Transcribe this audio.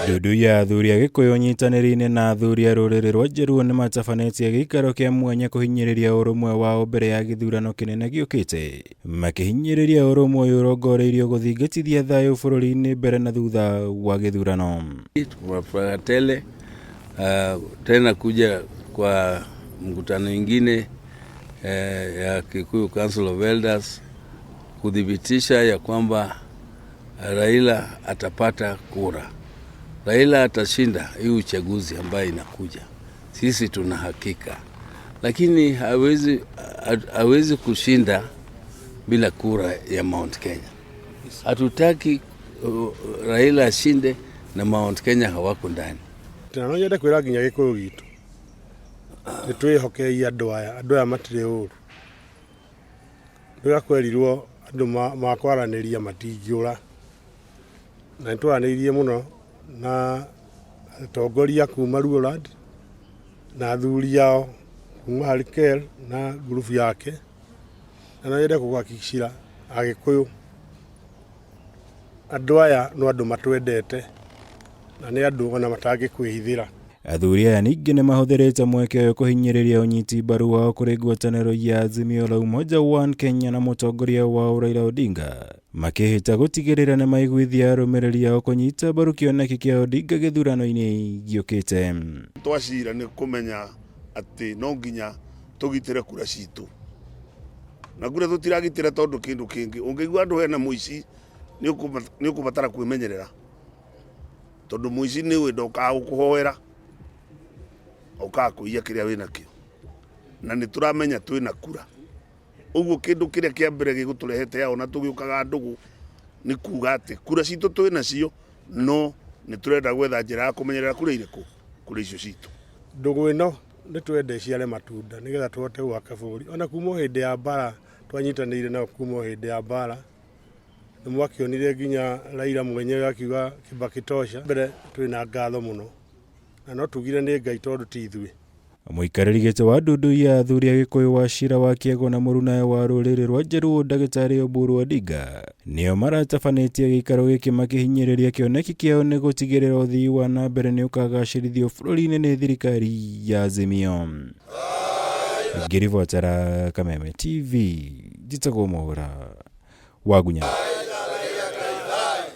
Ndudu ya athuri a Gikuyu nyitanĩri-inĩ na athuri a rũrĩrĩ rwa Jaluo nĩ matabanĩtie gĩikaro kĩa mwanya kũhinyĩrĩria ũrũmwe wao mbere ya gĩthurano kĩnene gĩũkĩte, makĩhinyĩrĩria ũrũmwe ũyũ ũrongoreirio gũthingatithia thayũ bũrũri-inĩ mbere na thutha wa gĩthurano. Tunafuraha tele tena kuja kwa mkutano ingine ya Kikuyu Council of Elders kudhibitisha ya kwamba Raila atapata kura. Raila atashinda hii uchaguzi ambayo inakuja. Sisi tuna hakika. Lakini hawezi kushinda bila kura ya Mount Kenya. Hatutaki Raila ashinde na Mount Kenya hawako ndani. No nyende kwĩra nginya Gĩkũyũ gitu. Nĩ twĩhokei andũ aya matirĩ ũru. Rĩrĩa kwerirwo andũ makwaranĩria matingĩũra. Na nĩtwaranĩirie mũno na atongoria kuma Luoland na athuri yao kuma Harkel na grupu yake. Na no nyende kũhakikishia Agĩkũyũ andũ aya no andũ matwendete na nĩ andũ ona matangĩkwĩhithĩra. Athuri aya ningĩ nĩ mahũthĩrĩte mweke ũyũ kũhinyĩrĩria ũnyiti mbaru wao kũrĩ ngwatanĩro ya Azimio la Umoja One Kenya na mũtongoria wao Raila Odinga, makĩhĩta gũtigĩrĩra nĩ maiguithia arũmĩrĩri ao kũnyita mbaru kĩoneki kĩa Odinga gĩthurano-inĩ gĩũkĩte. Twacira nĩ kũmenya atĩ no nginya tũgitĩre kura citũ. Na kura tũtiragitĩra tondũ kĩndũ kĩngĩ. Ũngĩigua andũ hena mũici nĩ ũkũbatara kwĩmenyerera. Tondũ mũici nĩ wenda ũkagũkũhoera ũkakũiya kĩrĩa wĩna kĩo. Na nĩ tũramenya twĩna kura. Ũguo kĩndũ kĩrĩa kĩa mbere gĩgũtũrehete yao na tũgĩũkaga ndũgũ nĩ kuga atĩ kura citũ twĩna cio, no nĩ tũrenda gwetha njĩra ya kũmenyerera kura irĩkũ, kura icio citũ. Ndũgũ ĩno nĩ twende iciare matunda nĩgetha tũhote gwaka bũrũri. Ona kuma hĩndĩ ya mbara twanyitanĩire nao kuma hĩndĩ ya mbara. Nĩ mwakĩonire nginya Raila mwenyewe akiuga Kibaki tosha. Mbere twĩna ngatho mũno. Na no tugire nĩ Ngai tondũ ti ithuĩ. Mũikarĩri gĩtĩ wa ndudu ya athuri a Gĩkũyũ Wachira wa Kĩego na mũrunawe wa rũrĩrĩ rwa Jaluo Ndagĩtarĩ Oburu Odinga nĩo maratabanĩtie gĩikaro gĩkĩ makĩhinyĩrĩria kĩoneki kĩao nĩ gũtigĩrĩra ũthii wa na mbere nĩ ũkagacĩrithio bũrũri-inĩ nĩ thirikari ya Azimio. Ngĩribotera Kameme TV, njĩtagwo Mwaũra wa Gunya.